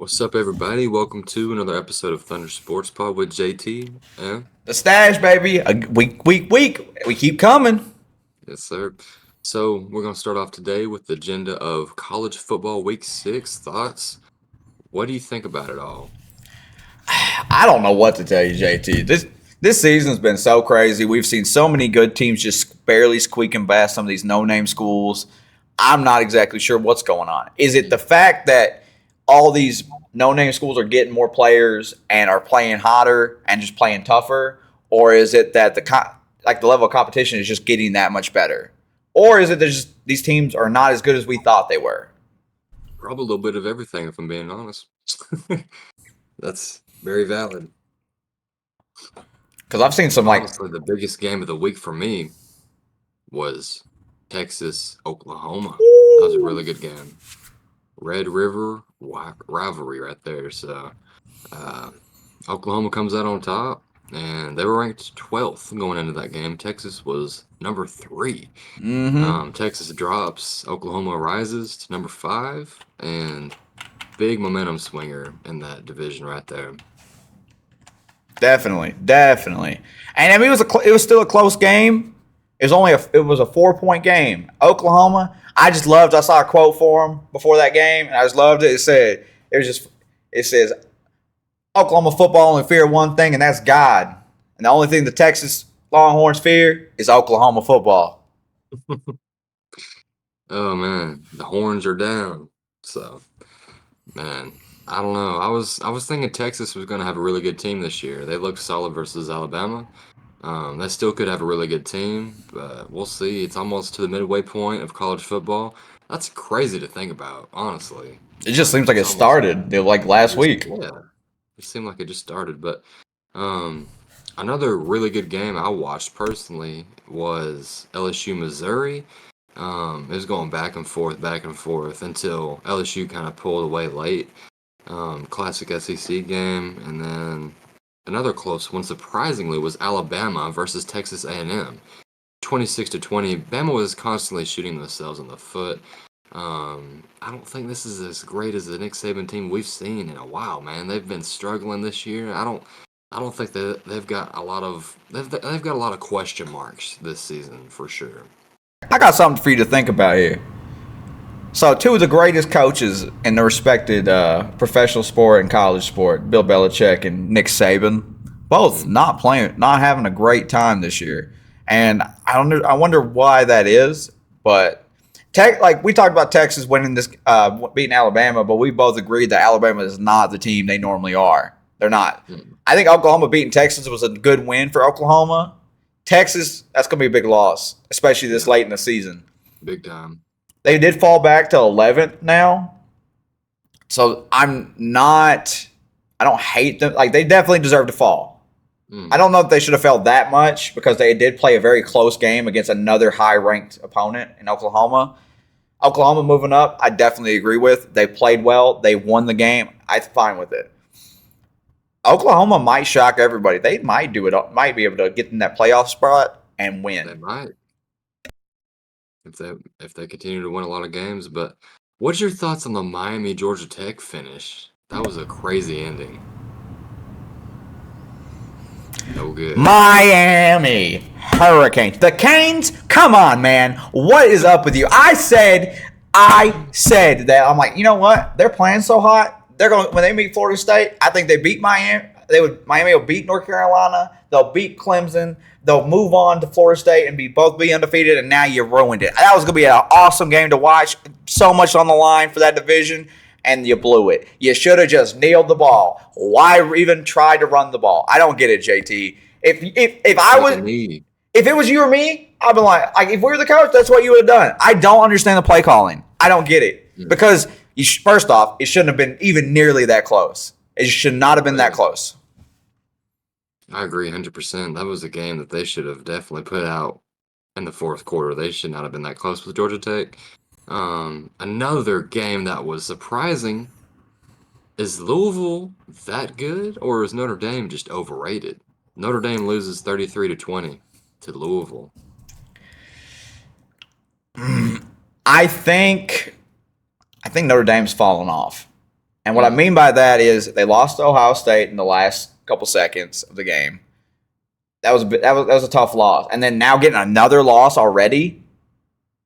What's up, everybody? Welcome to another episode of Thunder Sports Pod with JT. The Stache, baby. Week. We keep coming. Yes, sir. So we're gonna start off today with the agenda of college football Week 6 thoughts. What do you think about it all? I don't know what to tell you, JT. This season's been so crazy. We've seen so many good teams just barely squeaking past some of these no-name schools. I'm not exactly sure what's going on. Is it the fact that all these no-name schools are getting more players and are playing hotter and just playing tougher, or is it that the level of competition is just getting that much better, or is it that just these teams are not as good as we thought they were? Probably a little bit of everything, if I'm being honest. That's very valid. Because I've seen some Honestly, the biggest game of the week for me was Texas, Oklahoma. That was a really good game. Red River rivalry right there. So Oklahoma comes out on top, and they were ranked 12th going into that game. Texas was number 3. Texas drops. Oklahoma rises to number 5, and big momentum swinger in that division right there. Definitely. And I mean, it was still a close game. It was a 4-point game. Oklahoma. I saw a quote for him before that game, and I just loved it. It says Oklahoma football only fear one thing, and that's God. And the only thing the Texas Longhorns fear is Oklahoma football. Oh man, the horns are down. So, man, I don't know. I was thinking Texas was going to have a really good team this year. They looked solid versus Alabama. They still could have a really good team, but we'll see. It's almost to the midway point of college football. That's crazy to think about, honestly. It just seems like it started like last week. Yeah, it seemed like it just started. But another really good game I watched personally was LSU Missouri. It was going back and forth until LSU kind of pulled away late. Classic SEC game, and then another close one, surprisingly, was Alabama versus Texas A&M. 26-20. Bama was constantly shooting themselves in the foot. I don't think this is as great as the Nick Saban team we've seen in a while, man. They've been struggling this year. I don't think that they've got a lot of question marks this season for sure. I got something for you to think about here. So, two of the greatest coaches in the respected professional sport and college sport, Bill Belichick and Nick Saban, both not having a great time this year. And I wonder why that is. But we talked about Texas winning this, beating Alabama, but we both agreed that Alabama is not the team they normally are. They're not. I think Oklahoma beating Texas was a good win for Oklahoma. Texas, that's going to be a big loss, especially this late in the season. Big time. They did fall back to 11th now. So I don't hate them. Like, they definitely deserve to fall. I don't know if they should have fell that much because they did play a very close game against another high-ranked opponent in Oklahoma. Oklahoma moving up, I definitely agree with. They played well. They won the game. I'm fine with it. Oklahoma might shock everybody. They might do it. Might be able to get in that playoff spot and win. They might. If they continue to win a lot of games. But what's your thoughts on the Miami Georgia Tech finish? That was a crazy ending. No good. Miami Hurricanes. The Canes? Come on, man. What is up with you? I said that. I'm like, you know what? They're playing so hot. When they meet Florida State, I think they beat Miami. Miami will beat North Carolina. They'll beat Clemson. They'll move on to Florida State and both be undefeated, and now you ruined it. That was going to be an awesome game to watch. So much on the line for that division, and you blew it. You should have just nailed the ball. Why even try to run the ball? I don't get it, JT. If it was you or me, I'd be like if we were the coach, that's what you would have done. I don't understand the play calling. I don't get it. Because first off, it shouldn't have been even nearly that close. It should not have been that close. I agree 100%. That was a game that they should have definitely put out in the fourth quarter. They should not have been that close with Georgia Tech. Another game that was surprising. Is Louisville that good, or is Notre Dame just overrated? Notre Dame loses 33-20 to Louisville. I think Notre Dame's fallen off. And what I Mm. mean by that is they lost to Ohio State in the last couple seconds of the game. That was a tough loss. And then now getting another loss already,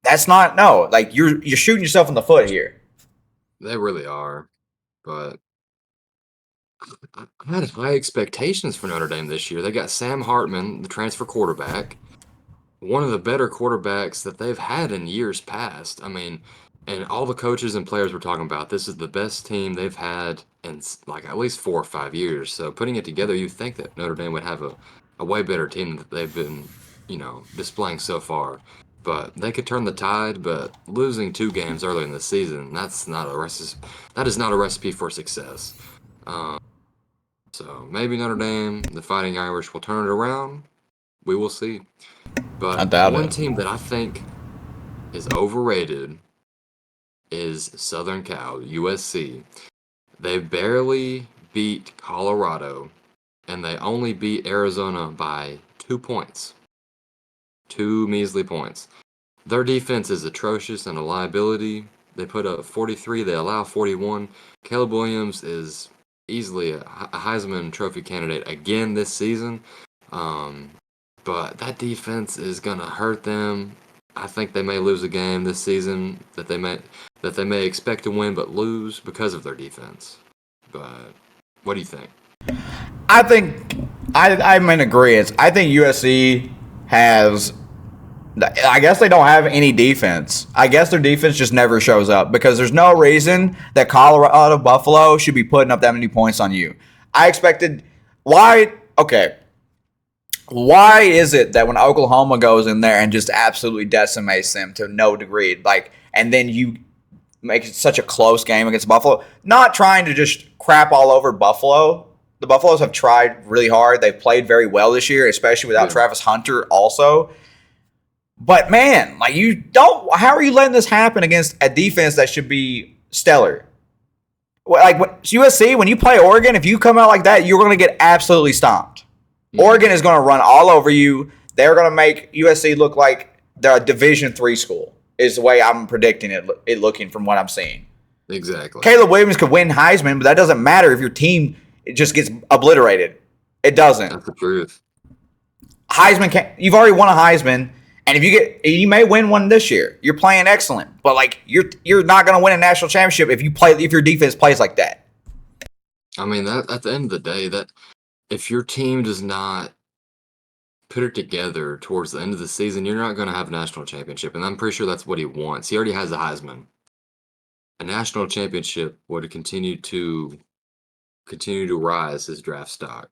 that's not no. Like you're shooting yourself in the foot here. They really are. But I had high expectations for Notre Dame this year. They got Sam Hartman, the transfer quarterback, one of the better quarterbacks that they've had in years past. I mean, and all the coaches and players were talking about this is the best team they've had in like at least 4 or 5 years. So putting it together, you think that Notre Dame would have a way better team that they've been, displaying so far. But they could turn the tide, but losing 2 games early in the season, that is not a recipe for success. Um, so maybe Notre Dame, the Fighting Irish, will turn it around. We will see. I But doubt one it. team that I think is overrated is Southern Cal, USC. They barely beat Colorado, and they only beat Arizona by 2 points. 2 measly points. Their defense is atrocious and a liability. They put up 43, they allow 41. Caleb Williams is easily a Heisman Trophy candidate again this season. Um, but that defense is gonna hurt them. I think they may lose a game this season that they may expect to win but lose because of their defense. But what do you think? I think I'm in agreement. I think USC has. I guess they don't have any defense. I guess their defense just never shows up because there's no reason that Colorado Buffalo should be putting up that many points on you. I expected. Why? Okay. Why is it that when Oklahoma goes in there and just absolutely decimates them to no degree, and then you make it such a close game against Buffalo, not trying to just crap all over Buffalo. The Buffaloes have tried really hard. They've played very well this year, especially without Yeah. Travis Hunter also. But man, you don't. How are you letting this happen against a defense that should be stellar? USC, when you play Oregon, if you come out like that, you're going to get absolutely stomped. Oregon is going to run all over you. They're going to make USC look like they're a Division III school. Is the way I'm predicting it looking from what I'm seeing. Exactly. Caleb Williams could win Heisman, but that doesn't matter if your team just gets obliterated. It doesn't. That's the truth. You've already won a Heisman, and you may win one this year. You're playing excellent, but you're not going to win a national championship if your defense plays like that. I mean, that at the end of the day, that if your team does not put it together towards the end of the season, you're not going to have a national championship. And I'm pretty sure that's what he wants. He already has the Heisman. A national championship would continue to rise his draft stock.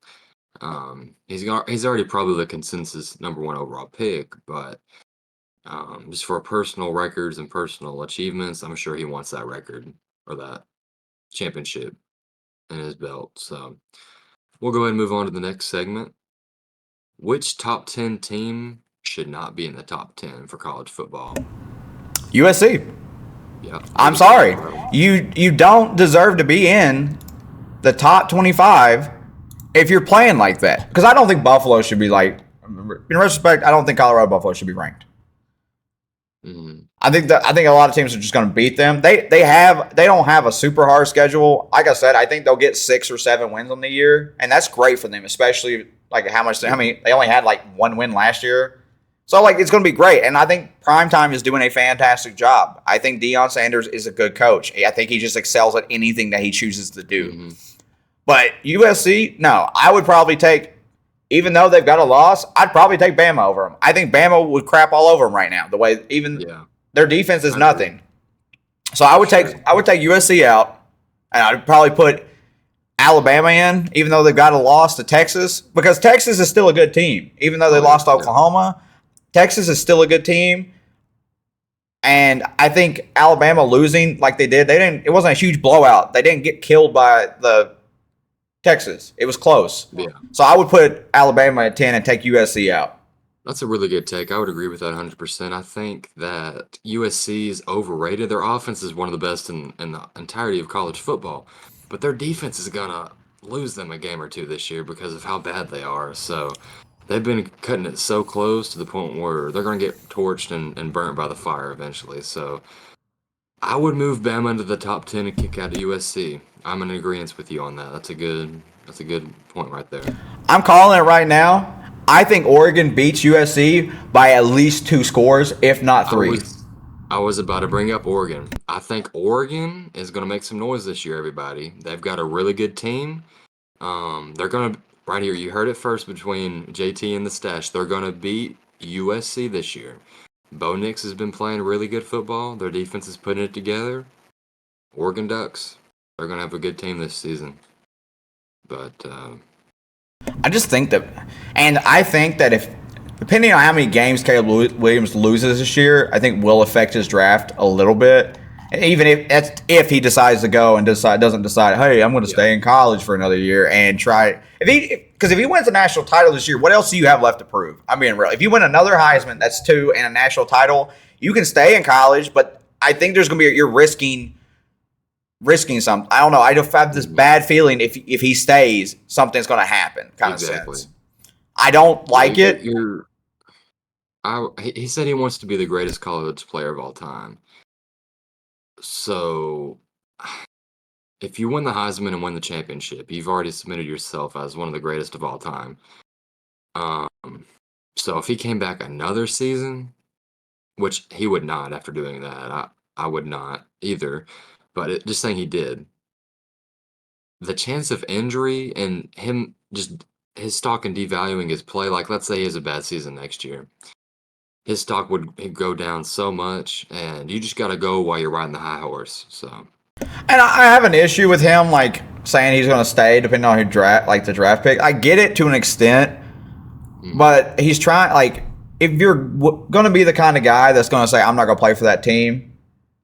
He's already probably the consensus #1 overall pick, but just for personal records and personal achievements, I'm sure he wants that record or that championship in his belt. So we'll go ahead and move on to the next segment. Which top 10 team should not be in the top 10 for college football? USC. Yeah. I'm sorry. You don't deserve to be in the top 25 if you're playing like that. Because I don't think Buffalo should be in retrospect, I don't think Colorado Buffalo should be ranked. Mm-hmm. I think a lot of teams are just going to beat them. They don't have a super hard schedule. Like I said, I think they'll get 6 or 7 wins on the year, and that's great for them, especially how many they only had 1 win last year. So it's going to be great, and I think Primetime is doing a fantastic job. I think Deion Sanders is a good coach. I think he just excels at anything that he chooses to do. Mm-hmm. But USC, no, I would probably take. Even though they've got a loss, I'd probably take Bama over them. I think Bama would crap all over them right now. The way their defense is nothing. So I would take USC out, and I'd probably put Alabama in, even though they've got a loss to Texas, because Texas is still a good team. Even though they lost to Oklahoma, Texas is still a good team. And I think Alabama losing like they did, it wasn't a huge blowout. They didn't get killed by the Texas. It was close. Yeah. So I would put Alabama at 10 and take USC out. That's a really good take. I would agree with that 100%. I think that USC is overrated. Their offense is one of the best in the entirety of college football, but their defense is going to lose them a game or two this year because of how bad they are. So they've been cutting it so close to the point where they're going to get torched and burnt by the fire eventually. So I would move Bama into the top 10 and kick out of USC. I'm in agreement with you on that. That's a good point right there. I'm calling it right now. I think Oregon beats USC by at least 2 scores, if not I 3. was I was about to bring up Oregon. I think Oregon is going to make some noise this year, everybody. They've got a really good team. They're going to right here, you heard it first between JT and the Stache. They're going to beat USC this year. Bo Nix has been playing really good football. Their defense is putting it together. Oregon Ducks, they're going to have a good team this season. But I just think that, and I think that if, depending on how many games Caleb Williams loses this year, I think will affect his draft a little bit. And even if he decides to go and doesn't decide, hey, I'm going to stay in college for another year and try. Because if he wins a national title this year, what else do you have left to prove? I mean, really, if you win another Heisman, that's 2, and a national title, you can stay in college. But I think there's going to be you're risking something. I don't know. I just have this bad feeling if he stays, something's going to happen. Kind of sense. I don't like it. He said he wants to be the greatest college player of all time. So, if you win the Heisman and win the championship, you've already submitted yourself as one of the greatest of all time. So if he came back another season, which he would not after doing that, I would not either. But just saying he did, the chance of injury and him just his stock and devaluing his play, like let's say he has a bad season next year, his stock would go down so much, and you just got to go while you're riding the high horse. So, and I have an issue with him, like saying he's going to stay depending on who the draft pick. I get it to an extent, but he's trying. Like, if you're going to be the kind of guy that's going to say, "I'm not going to play for that team,"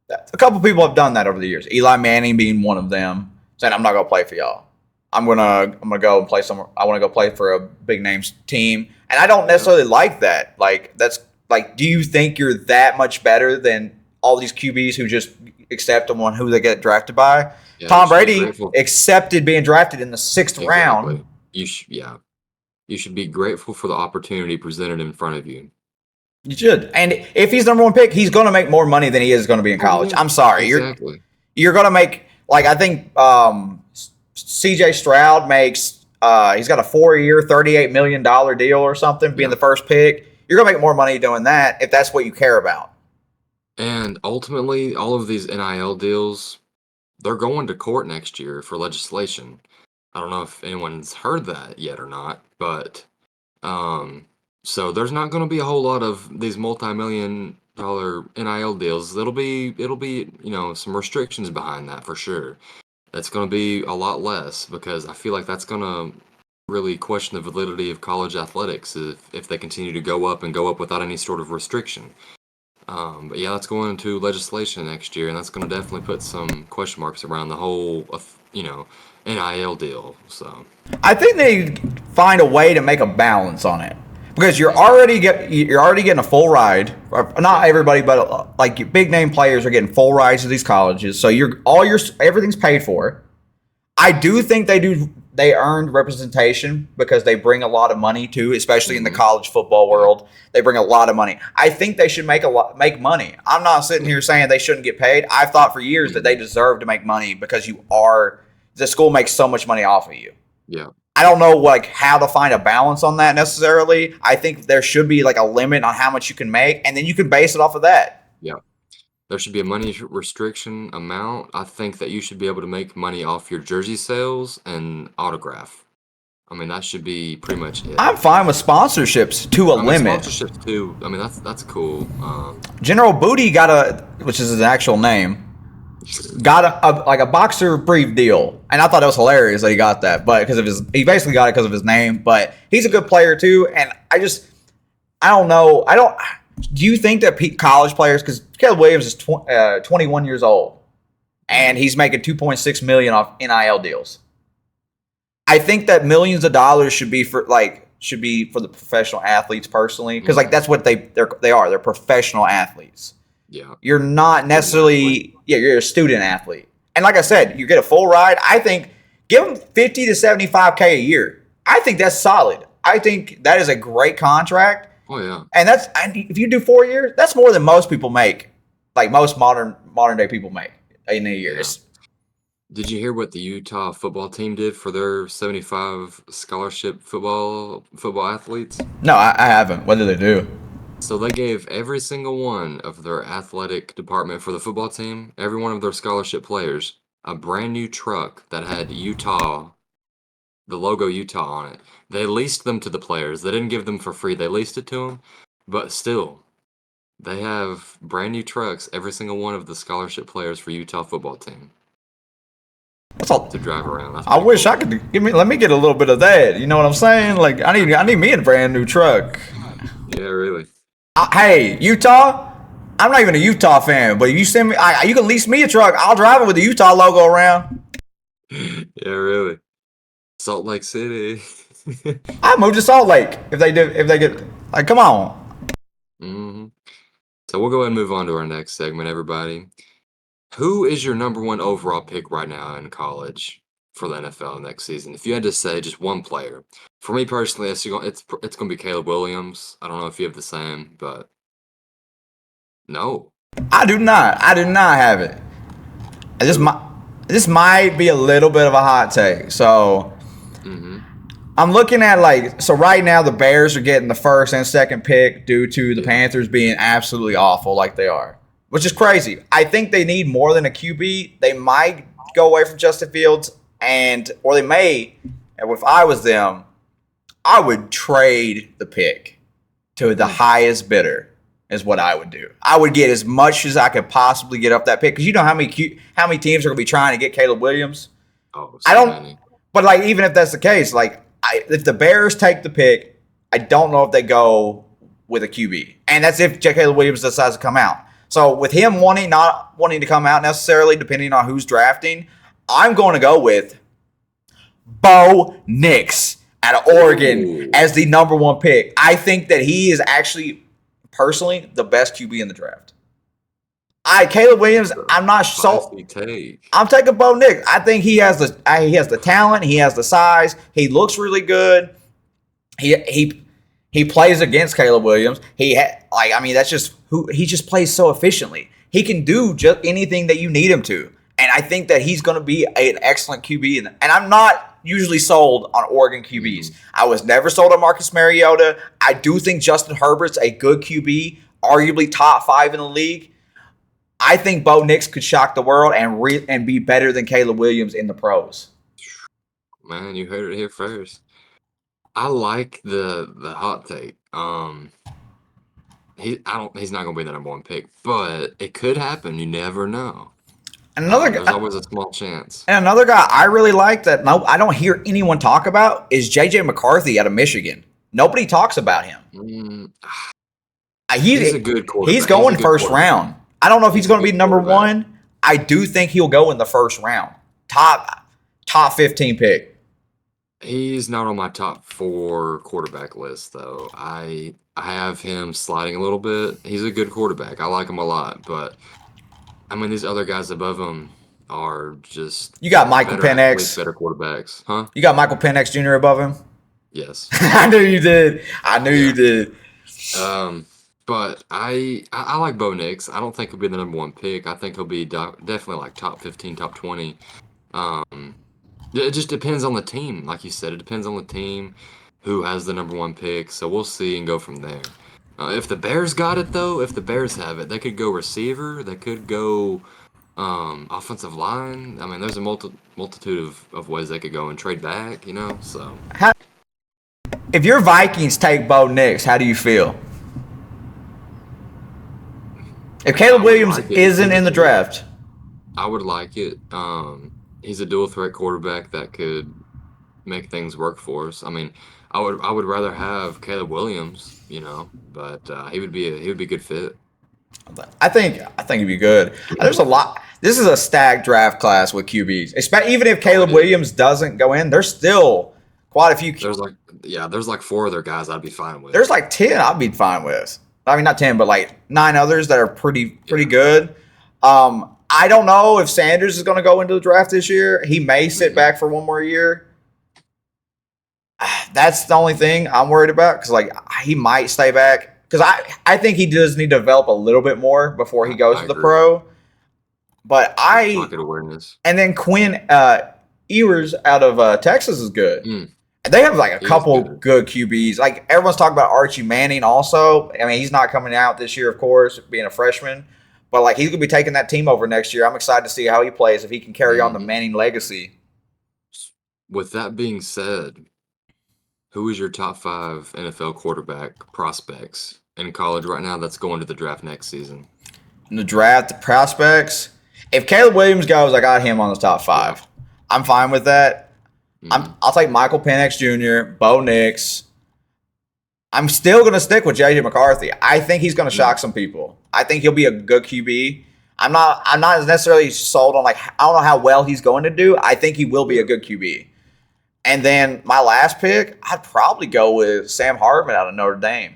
a couple people have done that over the years. Eli Manning being one of them, saying, "I'm not going to play for y'all. I'm gonna go and play somewhere. I want to go play for a big name team," and I don't necessarily like that. Like, that's. Like, do you think you're that much better than all these QBs who just accept them on who they get drafted by? Yeah, Tom Brady accepted being drafted in the 6th round. You should be grateful for the opportunity presented in front of you. You should. And if he's number 1 pick, he's going to make more money than he is going to be in college. I'm sorry. Exactly. You're going to make, like, I think CJ Stroud makes, he's got a 4-year, $38 million deal or something, being the first pick. You're going to make more money doing that if that's what you care about. And ultimately, all of these NIL deals, they're going to court next year for legislation. I don't know if anyone's heard that yet or not, but so there's not going to be a whole lot of these multi-million-dollar NIL deals. It'll be some restrictions behind that for sure. That's going to be a lot less because I feel like that's going to really question the validity of college athletics if they continue to go up without any sort of restriction. But yeah, that's going into legislation next year, and that's going to definitely put some question marks around the whole, NIL deal. So I think they find a way to make a balance on it because you're already getting a full ride. Not everybody, but like big name players are getting full rides to these colleges, so everything's paid for. I do think they earned representation because they bring a lot of money too, especially in the college football world. They bring a lot of money. I think they should make money. I'm not sitting here saying they shouldn't get paid. I've thought for years that they deserve to make money because the school makes so much money off of you. Yeah. I don't know how to find a balance on that necessarily. I think there should be a limit on how much you can make, and then you can base it off of that. Yeah. There should be a money restriction amount. I think that you should be able to make money off your jersey sales and autograph. I mean, that should be pretty much it. I'm fine with sponsorships to a limit. Sponsorships too. I mean, that's cool. General Booty which is his actual name, got a boxer brief deal, and I thought it was hilarious that he got that, but he basically got it because of his name. But he's a good player too, and I don't know. Do you think that college players, because Caleb Williams is 21 years old, and he's making $2.6 million off NIL deals? I think that millions of dollars should be for the professional athletes personally, because that's what they are. They're professional athletes. Yeah, you're not necessarily you're a student athlete, and like I said, you get a full ride. I think give them $50 to $75K a year. I think that's solid. I think that is a great contract. Oh yeah, and if you do 4 years, that's more than most people make like most modern day people make in a year. Yeah. Did you hear what the Utah football team did for their 75 scholarship football athletes? No, I haven't. What did they do? So they gave every single one of their athletic department for the football team, every one of their scholarship players, a brand new truck that had Utah, the logo Utah on it. They leased them to the players. They didn't give them for free. They leased it to them, but still, they have brand new trucks, every single one of the scholarship players for Utah football team That's all. to drive around. That's I pretty wish cool. I could let me get a little bit of that. You know what I'm saying? Like I need me a brand new truck. Yeah, really. Hey, Utah. I'm not even a Utah fan, but if you send me, you can lease me a truck. I'll drive it with the Utah logo around. Yeah, really. Salt Lake City. I move to Salt Lake if they get like, come on. hmm So we'll go ahead and move on to our next segment, everybody. Who is your number one overall pick right now in college for the NFL next season? If you had to say just one player, for me personally, it's going to be Caleb Williams. I don't know if you have the same, but no. I do not. I do not have it. This might be a little bit of a hot take. So hmm I'm looking at so right now the Bears are getting the first and second pick due to the Yeah. Panthers being absolutely awful like they are, which is crazy. I think they need more than a QB. They might go away from Justin Fields or they may. And if I was them, I would trade the pick to the highest bidder. Is what I would do. I would get as much as I could possibly get up that pick because you know how many teams are going to be trying to get Caleb Williams. Oh, I so don't. many. But even if that's the case, if the Bears take the pick, I don't know if they go with a QB, and that's if Caleb Williams decides to come out. So with him not wanting to come out necessarily, depending on who's drafting, I'm going to go with Bo Nix out of Oregon Ooh. as the number one pick. I think that he is actually, personally, the best QB in the draft. Caleb Williams, I'm not sold. Spicy take. I'm taking Bo Nix. I think he has the talent. He has the size. He looks really good. He plays against Caleb Williams. That's just who he just plays so efficiently. He can do just anything that you need him to, and I think that he's going to be an excellent QB. And I'm not usually sold on Oregon QBs. I was never sold on Marcus Mariota. I do think Justin Herbert's a good QB, arguably top 5 in the league. I think Bo Nix could shock the world and be better than Caleb Williams in the pros. Man, you heard it here first. I like the hot take. He's not gonna be the number one pick, but it could happen. You never know. And There's always a small chance. another guy I really like that I don't hear anyone talk about is JJ McCarthy out of Michigan. Nobody talks about him. He's a good quarterback. He's going a good first round. I don't know if he's going to be good number quarterback. one. I do think he'll go in the first round. Top 15 pick. He's not on my top 4 quarterback list, though. I have him sliding a little bit. He's a good quarterback. I like him a lot, but I mean, these other guys above him are just You got Michael better athletes, Penix. better quarterbacks, huh? You got Michael Penix Jr. above him. Yes. I knew you did. You did. But I like Bo Nix. I don't think he'll be the number one pick. I think he'll be definitely like top 15, top 20. It just depends on the team. Like you said, it depends on the team who has the number one pick. So we'll see and go from there. If the Bears got it, though, if the Bears have it, they could go receiver. They could go offensive line. I mean, there's a multitude of ways they could go and trade back, so. If your Vikings take Bo Nix, how do you feel? If Caleb Williams isn't in the draft. I would like it. He's a dual threat quarterback that could make things work for us. I mean, I would rather have Caleb Williams, but he would be a good fit. I think he'd be good. There's a lot. This is a stacked draft class with QBs. Even if Caleb Williams doesn't go in, there's still quite a few. There's like 4 other guys I'd be fine with. There's like 10 I'd be fine with. I mean, not 10, but like 9 others that are pretty good. I don't know if Sanders is going to go into the draft this year. He may sit back for one more year. That's the only thing I'm worried about because he might stay back because I think he does need to develop a little bit more before he goes I to the agree. pro. But His pocket awareness. and then Quinn Ewers out of Texas is good. Mm, They have like a he is couple good. good QBs. Like everyone's talking about Archie Manning also. I mean, he's not coming out this year, of course, being a freshman. But like he's gonna be taking that team over next year. I'm excited to see how he plays if he can carry on the Hmm. Manning legacy. With that being said, who is your top 5 NFL quarterback prospects in college right now that's going to the draft next season? In the draft, the prospects. If Caleb Williams goes, I got him on the top 5. Yeah. I'm fine with that. Hmm. I'll take Michael Penix Jr., Bo Nix. I'm still going to stick with JJ McCarthy. I think he's going to shock some people. I think he'll be a good QB. I'm not necessarily sold on like I don't know how well he's going to do. I think he will be a good QB. And then my last pick, I'd probably go with Sam Hartman out of Notre Dame.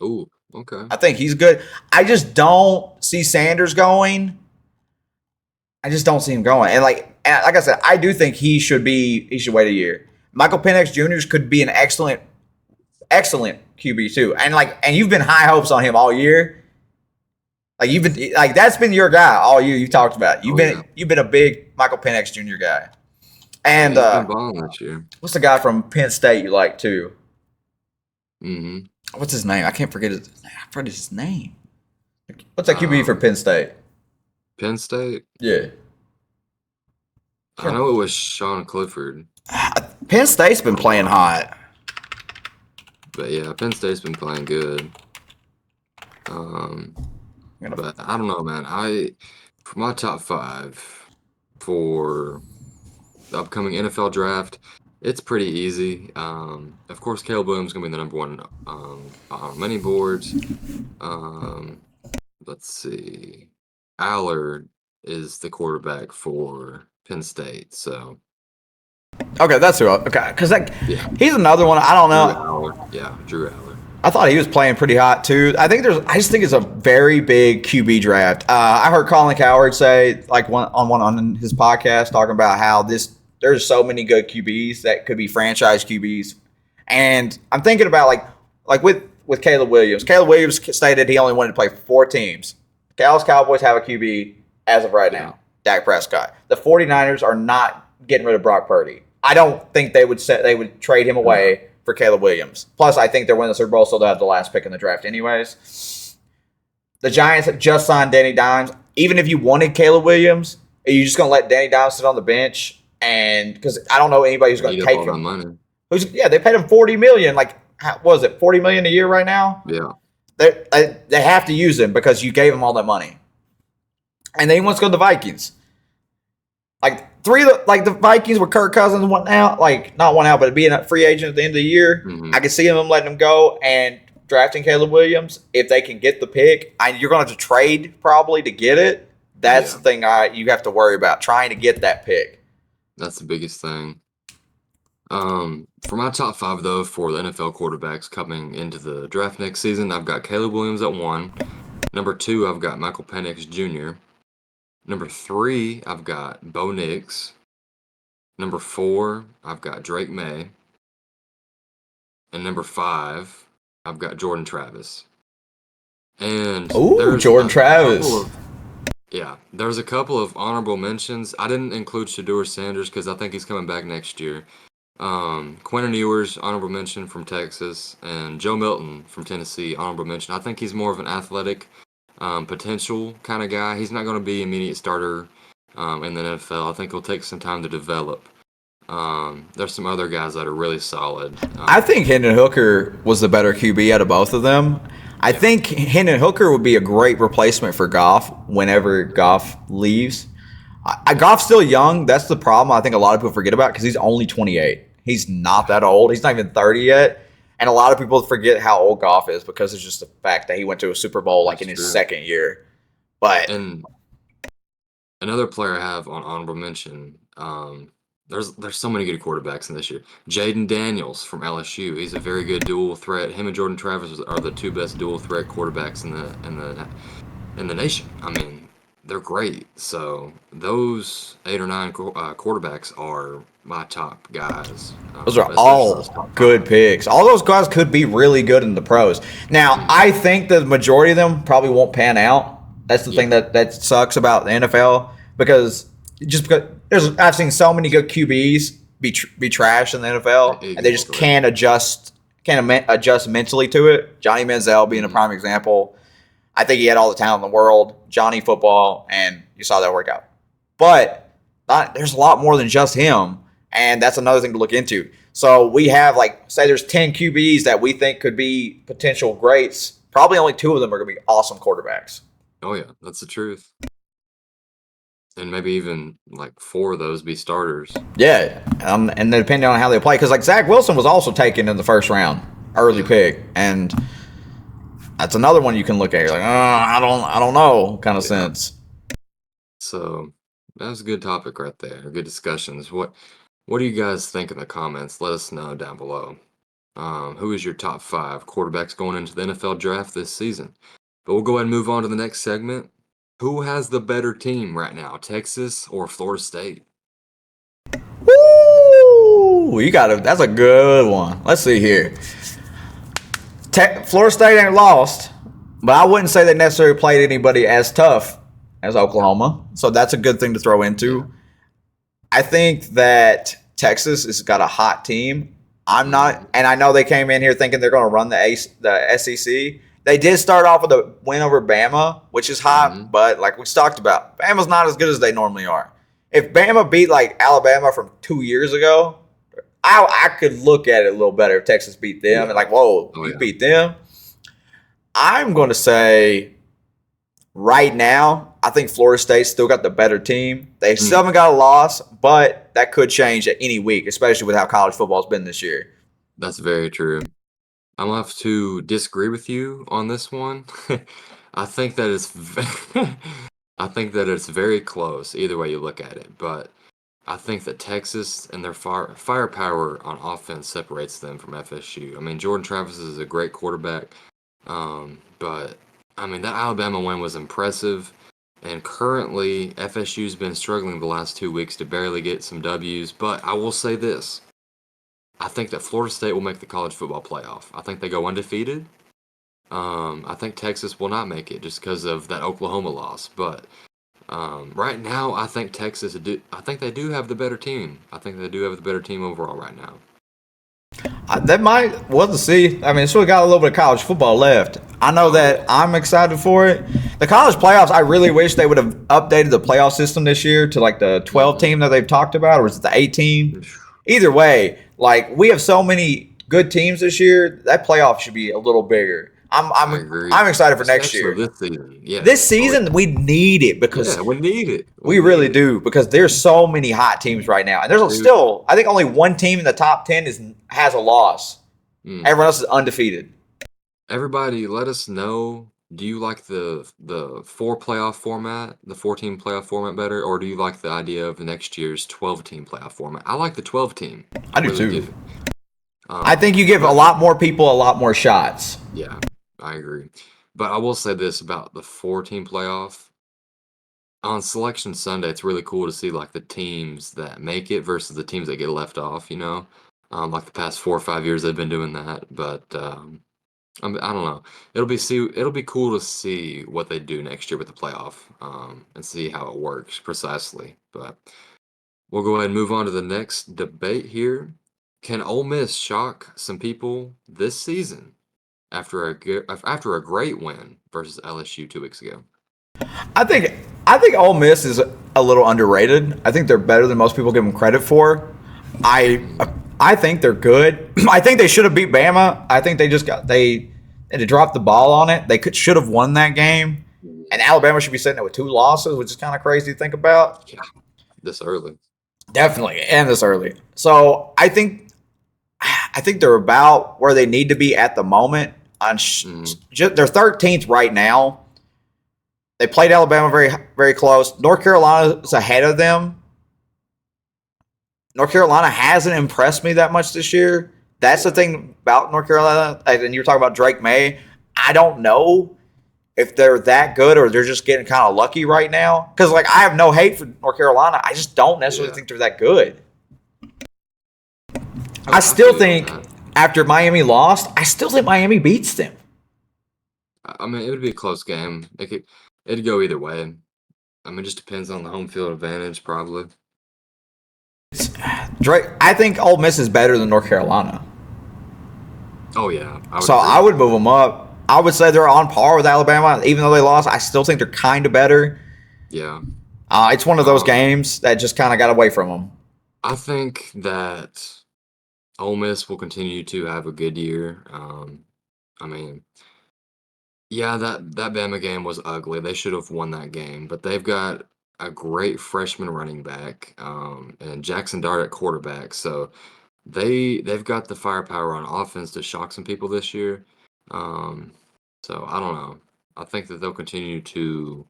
Ooh, okay. I think he's good. I just don't see Sanders going. I just don't see him going. And like I said, I do think he should wait a year. Michael Penix Jr. could be an excellent QB too. And you've been high hopes on him all year. Like you've been like that's been your guy all year. You talked about. You've been a big Michael Penix Jr. guy. And He's been balling this year. what's the guy from Penn State you like too? Hmm. What's his name? I can't forget his name. What's that QB for Penn State? Penn State? Yeah. I know it was Sean Clifford. Penn State's been playing hot. But yeah, Penn State's been playing good. But I don't know, man. For my top 5 for the upcoming NFL draft, it's pretty easy. Of course, Caleb Williams is gonna be the number 1 on many boards. Let's see. Allard is the quarterback for Penn State, so Okay, that's who. Okay, because yeah. he's another one. I don't Drew know. Allard. Yeah, Drew Allard. I thought he was playing pretty hot too. I just think it's a very big QB draft. I heard Colin Cowherd say like on his podcast talking about how there's so many good QBs that could be franchise QBs, and I'm thinking about like with Caleb Williams. Caleb Williams stated he only wanted to play for 4 teams. Dallas Cowboys have a QB as of right now, Dak Prescott. The 49ers are not getting rid of Brock Purdy. I don't think they would trade him away for Caleb Williams. Plus, I think they're winning the Super Bowl, so they'll have the last pick in the draft anyways. The Giants have just signed Danny Dimes. Even if you wanted Caleb Williams, are you just going to let Danny Dimes sit on the bench? And because I don't know anybody who's going to take him. Money. They paid him $40 million. Like, what was it, $40 million a year right now? Yeah. They have to use him because you gave him all that money. And then he wants to go to the Vikings. The Vikings with Kirk Cousins went out, not one out, but being a free agent at the end of the year, I could see them letting him go and drafting Caleb Williams if they can get the pick. You're going to have to trade probably to get it. That's the thing you have to worry about, trying to get that pick. That's the biggest thing. For my top 5 though, for the NFL quarterbacks coming into the draft next season, I've got Caleb Williams at 1. Number 2, I've got Michael Penix Jr. Number 3, I've got Bo Nix. Number 4, I've got Drake May. And number 5, I've got Jordan Travis. And Jordan Travis. There's a couple of honorable mentions. I didn't include Shedeur Sanders because I think he's coming back next year. Quentin Ewers, honorable mention from Texas, and Joe Milton from Tennessee, honorable mention. I think he's more of an athletic potential kind of guy. He's not going to be immediate starter in the NFL. I think he'll take some time to develop. There's some other guys that are really solid. I think Hendon Hooker was the better QB out of both of them. I think Hendon Hooker would be a great replacement for Goff whenever Goff leaves. Goff's still young. That's the problem I think a lot of people forget about because he's only 28. He's not that old. He's not even 30 yet. And a lot of people forget how old Goff is because it's just the fact that he went to a Super Bowl in his second year. And another player I have on honorable mention, there's so many good quarterbacks in this year. Jaden Daniels from LSU. He's a very good dual threat. Him and Jordan Travis are the 2 best dual threat quarterbacks in the nation. I mean, they're great. So those 8 or 9 quarterbacks are my top guys, Those are especially those all top good five. picks. All those guys could be really good in the pros. Now, Mhm. I think the majority of them probably won't pan out. That's the thing Yeah, that sucks about the NFL because I've seen so many good QBs be trash in the NFL and they just exactly. can't adjust mentally to it. Johnny Manziel being a Mhm. prime example. I think he had all the talent in the world, Johnny football, and you saw that work out. But there's a lot more than just him, and that's another thing to look into. So we have like say there's 10 QBs that we think could be potential greats. Probably only 2 of them are going to be awesome quarterbacks. Oh yeah, that's the truth. And maybe even like 4 of those be starters. Yeah, and depending on how they play, because like Zach Wilson was also taken in the first round, early Yeah. pick, and that's another one you can look at. You're like, I don't know, kind of Yeah. sense. So that was a good topic right there. Good discussions. What do you guys think in the comments? Let us know down below. Who is your top 5 quarterbacks going into the NFL draft this season? But we'll go ahead and move on to the next segment. Who has the better team right now, Texas or Florida State? Woo! You got it. That's a good one. Let's see here. Florida State ain't lost, but I wouldn't say they necessarily played anybody as tough as Oklahoma. So that's a good thing to throw Yeah. into. I think that Texas has got a hot team. I'm not, Mhm. and I know they came in here thinking they're going to run the SEC. They did start off with a win over Bama, which is hot, Mhm. but like we talked about, Bama's not as good as they normally are. If Bama beat like Alabama from 2 years ago, I could look at it a little better if Texas beat them and Yeah. like, whoa, Oh you yeah. beat them. I'm going to say right now, I think Florida State still got the better team. They still Mm, haven't got a loss, but that could change at any week, especially with how college football's been this year. that's very true. I'm gonna have to disagree with you on this one. I think that I think that it's very close either way you look at it, but I think that Texas and their firepower on offense separates them from FSU. I mean, Jordan Travis is a great quarterback, but I mean that Alabama win was impressive, and currently FSU's been struggling the last 2 weeks to barely get some W's. But I will say this: I think that Florida State will make the college football playoff. I think they go undefeated. I think Texas will not make it just because of that Oklahoma loss. But right now, I think I think they do have the better team. I think they do have the better team overall right now. That might, we'll have to see. I mean, still got a little bit of college football left. I know Oh that yeah. I'm excited for it. The college playoffs, I really wish they would have updated the playoff system this year to like the 12 Hmm. team that they've talked about, or is it the 18? Either way, like we have so many good teams this year, that playoff should be a little bigger. I agree, I'm excited for next especially year. this season. Yeah. This Oh season, yeah. we need it Yeah, because we need it. We we really need it, do because there's so many hot teams right now, and there's dude. still I think only one team in the top 10 has a loss. Mm. Everyone else is undefeated. Everybody, let us know. Do you like the 4 playoff format, the 14 playoff format better, or do you like the idea of next year's 12 team playoff format? I like the 12 team. I I do really too. do. I think you give a But lot more people a lot more shots. yeah, I agree. But I will say this about the 4 team playoff. On Selection Sunday, it's really cool to see like the teams that make it versus the teams that get left off, you know? Like the past 4 or 5 years they've been doing that. But I don't know. It'll be cool to see what they do next year with the playoff, and see how it works precisely. But we'll go ahead and move on to the next debate here. Can Ole Miss shock some people this season after a great win versus LSU 2 weeks ago? I think I think Ole Miss is a little underrated. I think they're better than most people give them credit for. I Mm, I think they're good. I think they should have beat Bama. I think they had to drop the ball on it. They should have won that game. And yeah, Alabama should be sitting there with 2 losses, which is kind of crazy to think about. yeah, this early. Definitely, and this early. So I think they're about where they need to be at the moment. Mm, They're 13th right now. They played Alabama very very close. North Carolina is ahead of them. North Carolina hasn't impressed me that much this year. That's the yeah, thing about North Carolina. And you were talking about Drake May. I don't know if they're that good or they're just getting kind of lucky right now. Because like I have no hate for North Carolina, I just don't necessarily Yeah. think they're that good. I I still feel you on think that. after Miami lost, I still think Miami beats them. I mean, it would be a close game. It'd go either way. I mean, it just depends on the home field advantage, probably. Drake, I think Ole Miss is better than North Carolina. Oh yeah, I would So agree I with would that. move them up. I would say they're on par with Alabama, even though they lost. I still think they're kind of better. Yeah. It's one of those Um, games that just kind of got away from them. I think that Ole Miss will continue to have a good year. I mean, yeah, that Bama game was ugly. They should have won that game, but they've got a great freshman running back, and Jackson Dart at quarterback. So they've got the firepower on offense to shock some people this year. Um, so I don't know. I think that they'll continue to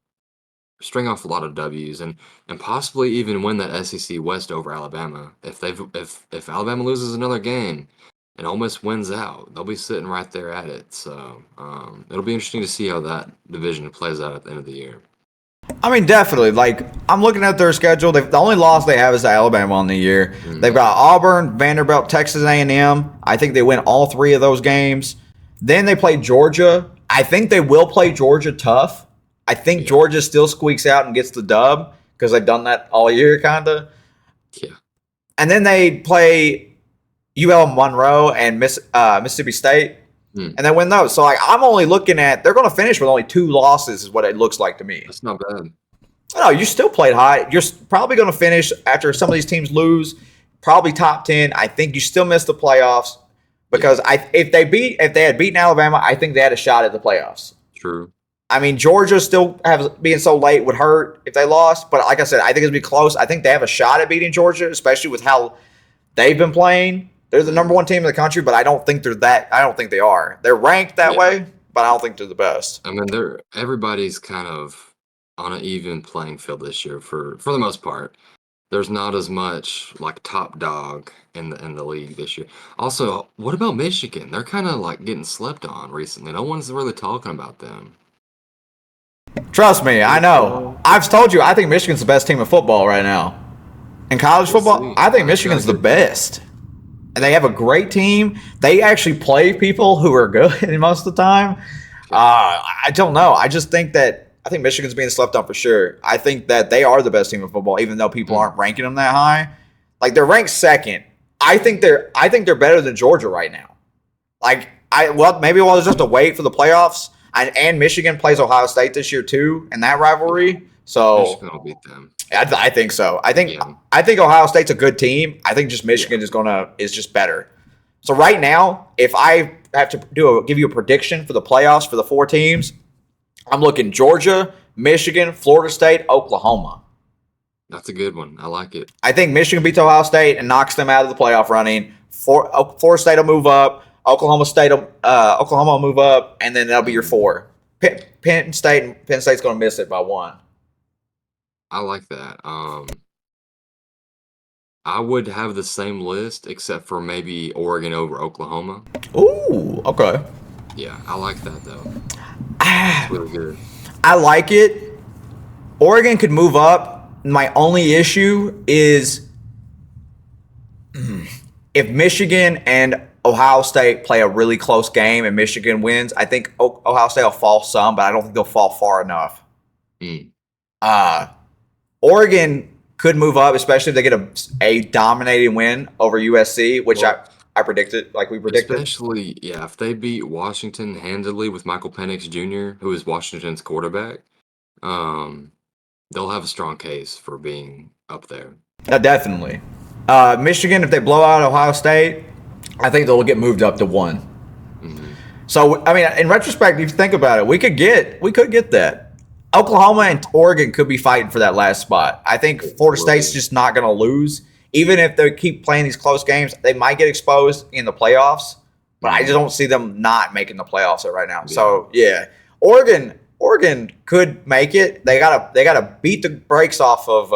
string off a lot of W's and possibly even win that SEC West over Alabama. If Alabama loses another game and Ole Miss wins out, they'll be sitting right there at it. So it'll be interesting to see how that division plays out at the end of the year. I mean, definitely. Like, I'm looking at their schedule. The only loss they have is to Alabama on the year. They've Mm, got Auburn, Vanderbilt, Texas A&M. I think they win all three of those games. Then they play Georgia. I think they will play Georgia tough. I think yeah, Georgia still squeaks out and gets the dub because they've done that all year, kind of. yeah, And then they play UL Monroe and Mississippi State, mm, and they win those. So like, I'm only looking at they're going to finish with only 2 losses, is what it looks like to me. that's not bad. No, you still played high. You're probably going to finish after some of these teams lose, probably top 10. I think you still missed the playoffs Yeah, because if they had beaten Alabama, I think they had a shot at the playoffs. true. I mean, Georgia still being so late would hurt if they lost, but like I said, I think it'd be close. I think they have a shot at beating Georgia, especially with how they've been playing. They're the number Mm, one team in the country, but I don't think they're that. I don't think they are. They're ranked that yeah, way, but I don't think they're the best. I mean, everybody's kind of on an even playing field this year for the most part. There's not as much like top dog in the league this year. Also, what about Michigan? They're kind of like getting slept on recently. No one's really talking about them. Trust me, I know. Well, I've told you, I think Michigan's the best team in football right now. In college we'll football, see. I think They've got a Michigan's the good team. best. And they have a great team. They actually play people who are good most of the time. Yeah, I don't know. I think Michigan's being slept on for sure. I think that they are the best team in football, even though people mm, aren't ranking them that high. Like they're ranked second. I think they're better than Georgia right now. Like maybe we'll just have to wait for the playoffs. And Michigan plays Ohio State this year too in that yeah. rivalry. So Michigan will beat them. I think so. Yeah, I think Ohio State's a good team. I think just yeah. Michigan is just better. So right now, if I have to give you a prediction for the playoffs for the 4 teams, I'm looking Georgia, Michigan, Florida State, Oklahoma. That's a good one. I like it. I think Michigan beats Ohio State and knocks them out of the playoff running. Florida State will move up. Oklahoma will move up, and then that'll be your Mm, 4. Penn State's going to miss it by 1. I like that. I would have the same list except for maybe Oregon over Oklahoma. Ooh, okay. Yeah, I like that though. It's I really good. like it. Oregon could move up. My only issue is if Michigan and Ohio State play a really close game and Michigan wins, I think Ohio State will fall some, but I don't think they'll fall far enough. Mm. Uh, Oregon could move up, especially if they get a dominating win over USC, which Well, I predicted, like we predicted. especially, yeah, if they beat Washington handily with Michael Penix Jr., who is Washington's quarterback, um, they'll have a strong case for being up there. Definitely. Michigan, if they blow out Ohio State, I think they'll get moved up to 1. Hmm. So I mean, in retrospect, if you think about it, we could get that. Oklahoma and Oregon could be fighting for that last spot. I think Florida Will State's be. just not going to lose. Even if they keep playing these close games, they might get exposed in the playoffs. But I just Hmm. don't see them not making the playoffs right now. Yeah. So yeah, Oregon could make it. They gotta beat the brakes off of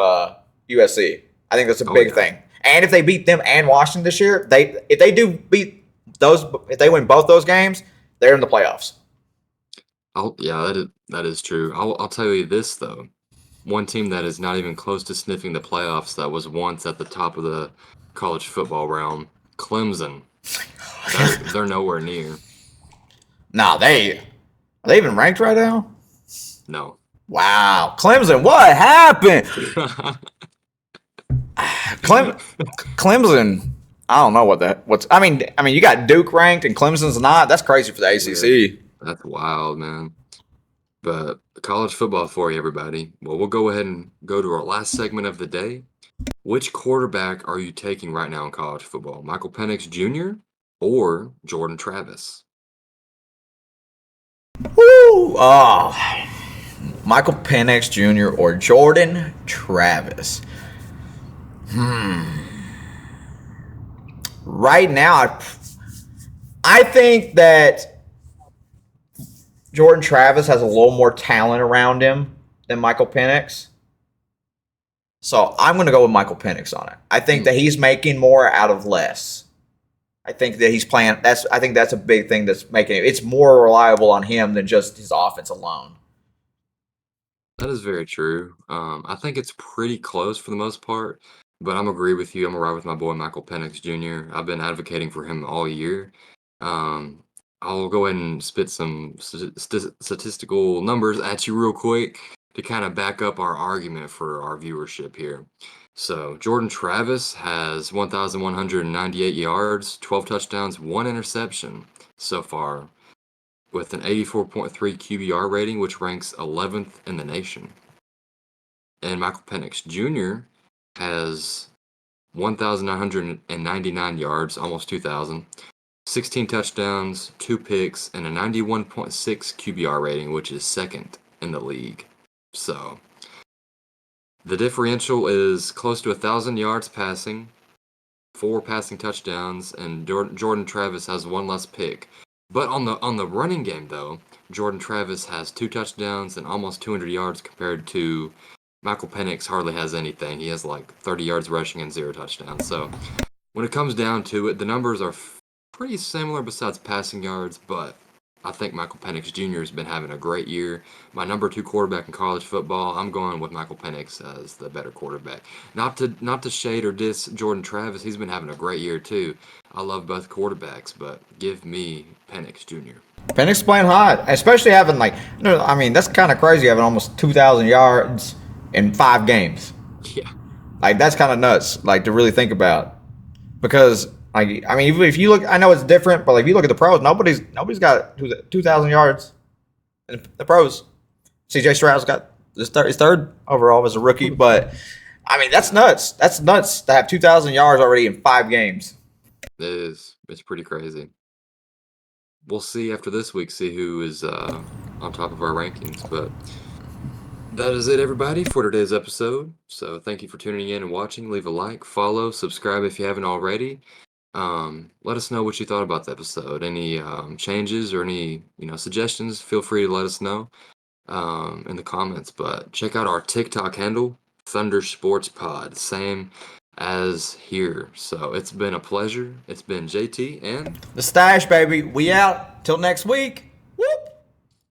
USC. I think that's a Oh big yeah. thing. And if they beat them and Washington this year, if they do beat those, if they win both those games, they're in the playoffs. Yeah, that is true. I'll tell you this though. One team that is not even close to sniffing the playoffs that was once at the top of the college football realm, Clemson. They're nowhere near. Nah, are they even ranked right now? No. Wow, Clemson, what happened? Clem, Clemson. I don't know what that. What's I mean, you got Duke ranked and Clemson's not. That's crazy for the Yeah, ACC. that's wild, man. But college football for you, everybody. Well, we'll go ahead and go to our last segment of the day. Which quarterback are you taking right now in college football? Michael Penix Jr. or Jordan Travis? Woo! Oh, Michael Penix Jr. or Jordan Travis. Right now, I think that Jordan Travis has a little more talent around him than Michael Penix. So I'm going to go with Michael Penix on it. I think Hmm, that he's making more out of less. I think that he's playing. I think that's a big thing that's making it. It's more reliable on him than just his offense alone. that is very true. I think it's pretty close for the most part, but I'm agree with you. I'm gonna ride with my boy Michael Penix Jr. I've been advocating for him all year. Um, I'll go ahead and spit some statistical numbers at you real quick to kind of back up our argument for our viewership here. So Jordan Travis has 1,198 yards, 12 touchdowns, one interception so far, with an 84.3 QBR rating, which ranks 11th in the nation. And Michael Penix Jr. has 1,999 yards, almost 2,000, 16 touchdowns, 2 picks, and a 91.6 QBR rating, which is second in the league. So the differential is close to 1,000 yards passing, 4 passing touchdowns, and Jordan Travis has one less pick. But on the running game though, Jordan Travis has 2 touchdowns and almost 200 yards compared to Michael Penix hardly has anything. He has like 30 yards rushing and 0 touchdowns. So when it comes down to it, the numbers are pretty similar besides passing yards, but I think Michael Penix Jr. has been having a great year. My number two quarterback in college football, I'm going with Michael Penix as the better quarterback. Not to shade or diss Jordan Travis, he's been having a great year too. I love both quarterbacks, but give me Penix Jr. Penix playing hot, especially having like, no, I mean, that's kind of crazy having almost 2,000 yards in 5 games. Yeah, Like that's kind of nuts. Like to really think about because like I mean, if you look, I know it's different, but like if you look at the pros, nobody's got 2,000 yards in the pros. CJ Stroud's got his third overall as a rookie, but I mean that's nuts. That's nuts to have 2,000 yards already in 5 games. it is. It's pretty crazy. We'll see after this week, see who is on top of our rankings, but that is it, everybody, for today's episode. So thank you for tuning in and watching. Leave a like, follow, subscribe if you haven't already. Let us know what you thought about the episode. Any changes or any suggestions? Feel free to let us know in the comments. But check out our TikTok handle, Thunder Sports Pod, same as here. So it's been a pleasure. It's been JT and The Stache, baby. We out. Till next week.